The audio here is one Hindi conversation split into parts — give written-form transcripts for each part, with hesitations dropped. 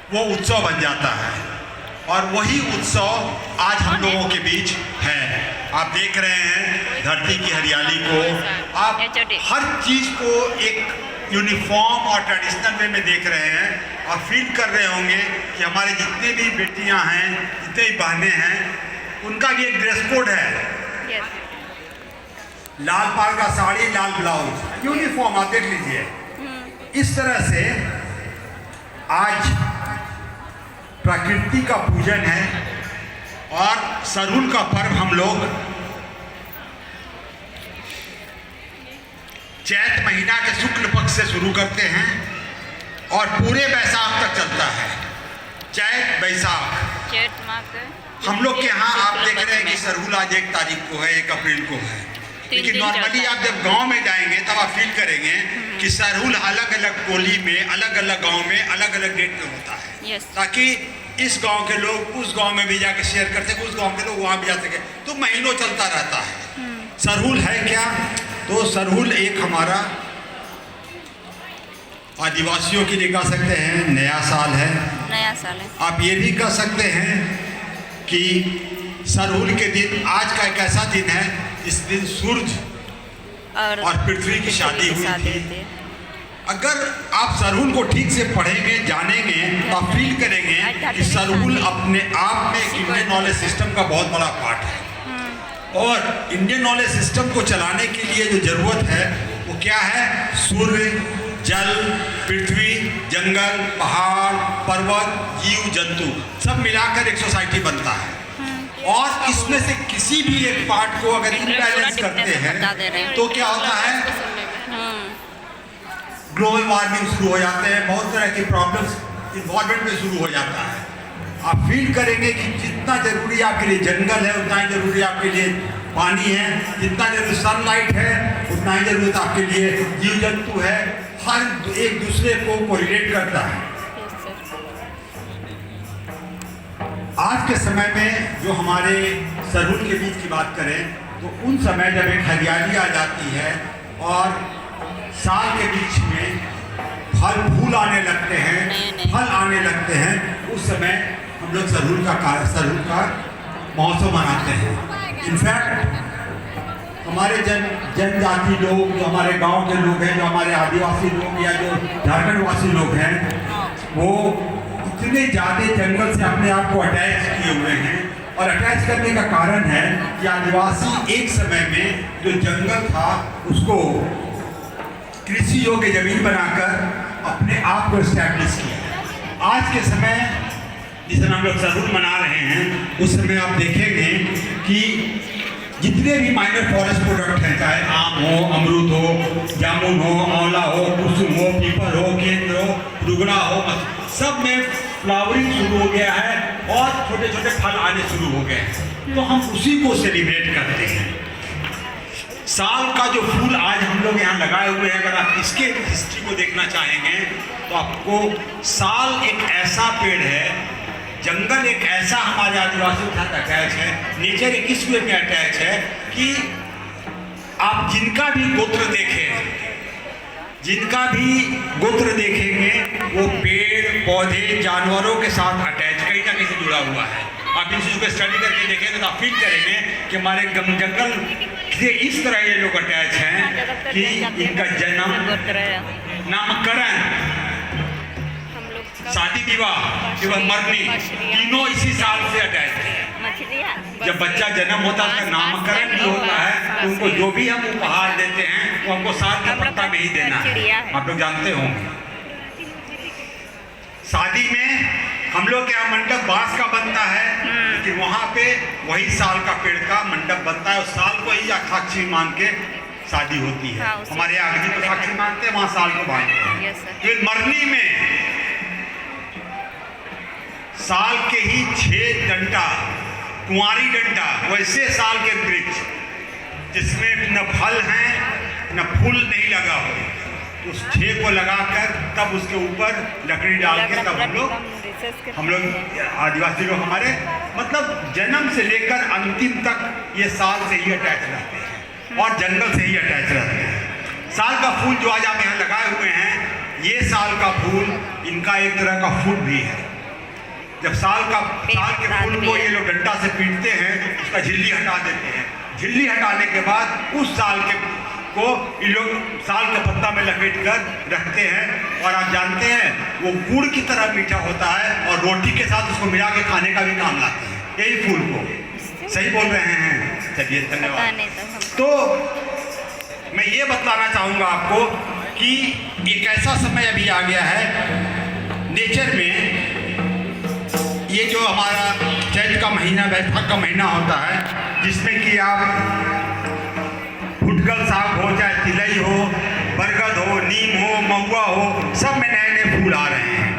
वो उत्सव बन जाता है। और वही उत्सव आज हम लोगों के बीच है। आप देख रहे हैं धरती की हरियाली को, आप हर चीज़ को एक यूनिफॉर्म और ट्रेडिशनल वे में देख रहे हैं और फील कर रहे होंगे कि हमारे जितने भी बेटियां हैं, जितने भी बहनें हैं, उनका भी एक ड्रेस कोड है। लाल पाल का साड़ी, लाल ब्लाउज, यूनिफॉर्म। आप देख लीजिए, इस तरह से आज प्रकृति का पूजन है और सरहुल का पर्व हम लोग चैत महीना के शुक्ल पक्ष से शुरू करते हैं और पूरे बैसाख तक चलता है। चैत बैसाख हम लोग के यहाँ आप देख रहे हैं कि सरहुल आज 1 तारीख को है, 1 अप्रैल को है। लेकिन नॉर्मली आप जब गांव में जाएंगे तब आप फील करेंगे कि सरहुल अलग अलग टोली में, अलग अलग गांव में, अलग अलग डेट में होता है। ताकि इस गांव के लोग उस गांव में भी जाके शेयर कर सके, उस गांव के लोग वहां भी जा सके, तो महीनों चलता रहता है। सरहुल है क्या? तो सरहुल एक हमारा आदिवासियों के लिए कह सकते हैं नया साल है। नया साल है। आप ये भी कह सकते हैं कि सरहुल के दिन आज का एक ऐसा दिन है इस दिन सूरज और पृथ्वी की शादी हुई थी। अगर आप सरहुल को ठीक से पढ़ेंगे, जानेंगे, तो आप फील करेंगे कि सरहुल अपने आप में एक इंडियन नॉलेज सिस्टम का बहुत बड़ा पार्ट है। और इंडियन नॉलेज सिस्टम को चलाने के लिए जो जरूरत है वो क्या है? सूर्य, जल, पृथ्वी, जंगल, पहाड़, पर्वत, जीव जंतु सब मिलाकर एक सोसाइटी बनता है। और इसमें से किसी भी एक पार्ट को अगर इम्बैलेंस करते हैं तो क्या होता है? ग्लोबल वार्मिंग शुरू हो जाते हैं, बहुत तरह की प्रॉब्लम्स इन्वायरमेंट में शुरू हो जाता है। आप फील करेंगे कि जितना जरूरी आपके लिए जंगल है उतना ही जरूरी आपके लिए पानी है, जितना जरूरी सनलाइट है उतना ही जरूरत आपके लिए जीव जंतु है। हर एक दूसरे को कोरिलेट करता है। आज के समय में जो हमारे सरहुल के बीच की बात करें तो उन समय जब एक हरियाली आ जाती है और साल के बीच में फल फूल आने लगते हैं, फल आने लगते हैं, उस समय हम लोग सरहुल का महोत्सव मनाते हैं। इनफैक्ट हमारे जनजाति लोग, जो हमारे गांव के लोग हैं, जो हमारे आदिवासी लोग या जो झारखंड वासी लोग हैं, वो इतने ज़्यादा जंगल से अपने आप को अटैच किए हुए हैं। और अटैच करने का कारण है कि आदिवासी एक समय में जो जंगल था उसको कृषि योग्य जमीन बनाकर अपने आप को एस्टैब्लिश किया। आज के समय जिस दिन हम लोग सरहुल मना रहे हैं उस समय आप देखेंगे कि जितने भी माइनर फॉरेस्ट प्रोडक्ट हैं, चाहे आम हो, अमरूद हो, जामुन हो, आंवला हो, कुसुम हो, पीपल हो, केंद्र हो, रुगड़ा हो, सब में फ्लावरिंग शुरू हो गया है और छोटे छोटे फल आने शुरू हो गए हैं। तो हम उसी को सेलिब्रेट करते हैं। साल का जो फूल आज हम लोग यहाँ लगाए हुए हैं, अगर आप इसके हिस्ट्री को देखना चाहेंगे तो आपको साल एक ऐसा पेड़ है, जंगल एक ऐसा हमारे आदिवासियों के साथ अटैच है, नेचर एक इस वे में अटैच है कि आप जिनका भी गोत्र देखें, जिनका भी गोत्र देखेंगे वो पेड़ पौधे जानवरों के साथ अटैच कहीं ना कहीं से जुड़ा हुआ है। आप इन चीज़ों को स्टडी करके देखेंगे तो आप फील करेंगे कि हमारे जंगल से इस तरह ये लोग अटैच हैं कि इनका जन्म, नामकरण, शादी विवाह एवं मरनी तीनों इसी साल से अटैच है। जब बच्चा जन्म होता है उसका नामकरण भी होता है, तो उनको जो भी हम उपहार देते हैं वो हमको साल के पत्ता में ही देना है। आप लोग जानते होंगे शादी में हम लोग के यहाँ मंडप बांस का बनता है, लेकिन वहाँ पे वही साल का पेड़ का मंडप बनता है और साल को ही साक्षी मान के शादी होती है। हमारे यहाँ अग्नि को साक्षी मानते हैं, वहाँ साल को बांधते हैं। फिर मरनी में साल के ही 6 डंडा, कुंवारी डंडा, वैसे साल के वृक्ष जिसमें न फल हैं न फूल नहीं लगा हो, उस 6 को लगाकर तब उसके ऊपर लकड़ी डाल के तब हम लोग आदिवासी लोग हमारे मतलब जन्म से लेकर अंतिम तक ये साल से ही अटैच रहते हैं और जंगल से ही अटैच रहते हैं। साल का फूल जो आज आप यहाँ लगाए हुए हैं, ये साल का फूल इनका एक तरह का फूड भी है। जब साल के फूल को ये लोग डंडा से पीटते हैं, उसका झिल्ली हटा देते हैं। झिल्ली हटाने के बाद उस साल के को ये लोग साल के पत्ता में लपेट कर रखते हैं, और आप जानते हैं वो गुड़ की तरह मीठा होता है, और रोटी के साथ उसको मिला के खाने का भी काम लाते हैं, यही फूल को। सही बोल रहे हैं? चलिए, धन्यवाद। तो मैं ये बतलाना चाहूँगा आपको कि एक ऐसा समय अभी आ गया है नेचर में, ये जो हमारा चैत का महीना, बैसाख का महीना होता है, जिसमें कि आप फुटकल साग हो, चाहे तिलई हो, बरगद हो, नीम हो, महुआ हो, सब में नए नए फूल आ रहे हैं।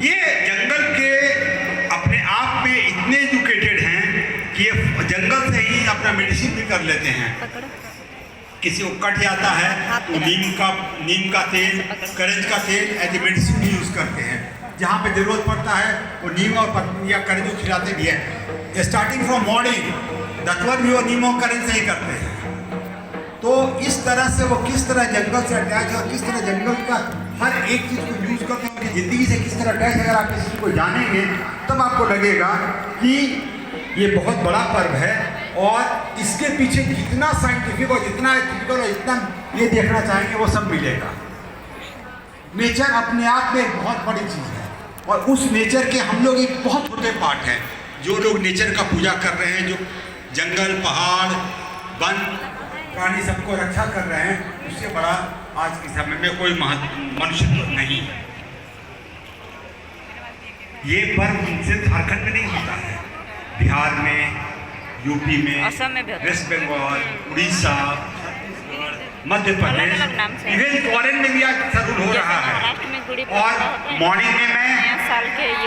ये जंगल के अपने आप में इतने एजुकेटेड हैं कि ये जंगल से ही अपना मेडिसिन भी कर लेते हैं। किसी को कट जाता है तो नीम का तेल, करेंज का तेल एज ए मेडिसिन भी यूज़ करते हैं। जहाँ पे ज़रूरत पड़ता है वो नीम और या करेंज को खिलाते भी हैं। स्टार्टिंग फ्रॉम मॉर्निंग दतवन भी वो नीम और करेंज से ही करते हैं। तो इस तरह से वो किस तरह जंगल से अटैच है और किस तरह जंगल का हर एक चीज़ को यूज़ करते हैं, उनकी ज़िंदगी से किस तरह अटैच, अगर आप इस चीज़ को जानेंगे तब आपको लगेगा कि ये बहुत बड़ा पर्व है, और इसके पीछे जितना साइंटिफिक और जितना एथिकल और जितना ये देखना चाहेंगे वो सब मिलेगा। नेचर अपने आप में एक बहुत बड़ी चीज़ है, और उस नेचर के हम लोग एक बहुत छोटे पार्ट हैं। जो लोग नेचर का पूजा कर रहे हैं, जो जंगल, पहाड़, वन, प्राणी सबको रक्षा कर रहे हैं, उससे बड़ा आज के समय में कोई मनुष्य नहीं है। ये पर्व सिर्फ झारखंड में नहीं होता है, बिहार में, यूपी में, waste Bengal, Orissa, Madhya Pradesh, even foreign में भी आज सरहुल हो रहा है। और मॉर्निंग में मैं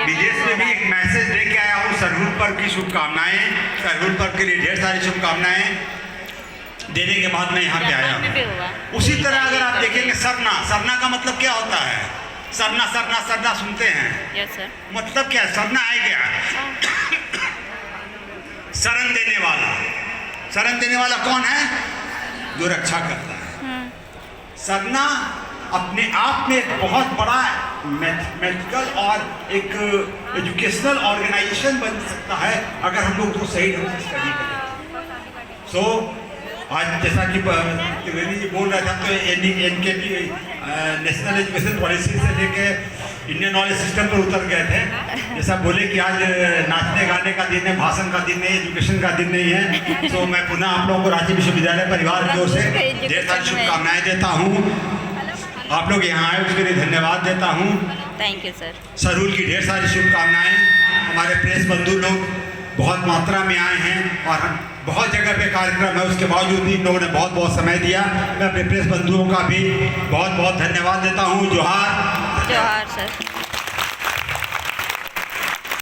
विदेश में भी एक मैसेज लेके आया हूँ सरहुल पर्व की शुभकामनाएं। सरहुल पर्व के लिए ढेर सारी शुभकामनाएं देने के बाद मैं यहाँ पे आया हूँ। उसी तरह अगर आप देखेंगे सरना का मतलब क्या होता है? सरना सुनते हैं? Yes sir. मतलब क्या है? सरना है क्या? शरण देने वाला कौन है? जो रक्षा करता है। सरना अपने आप में एक बहुत बड़ा मैथमेटिकल और एक एजुकेशनल ऑर्गेनाइजेशन बन सकता है अगर हम लोग तो सही ढंग से स्टडी करें। सो आज जैसा कि त्रिवेदी जी बोल रहा था, तो NKP नेशनल एजुकेशन पॉलिसी से लेके इंडियन नॉलेज सिस्टम पर उतर गए थे। जैसा बोले कि आज नाचने गाने का दिन है, भाषण का दिन है, एजुकेशन का दिन नहीं है। तो मैं पुनः आप लोगों को रांची विश्वविद्यालय परिवार की ओर से ढेर सारी शुभकामनाएं देता हूँ। आप लोग यहाँ आए उसके लिए धन्यवाद देता हूँ। Thank you sir. सरहुल की ढेर सारी शुभकामनाएं। हमारे प्रेस बंधु लोग बहुत मात्रा में आए हैं और बहुत जगह पे कार्यक्रम है, उसके बावजूद भी इन लोगों ने बहुत बहुत समय दिया। मैं अपने प्रेस बंधुओं का भी बहुत बहुत धन्यवाद देता हूँ। जोहार। जोहार सर।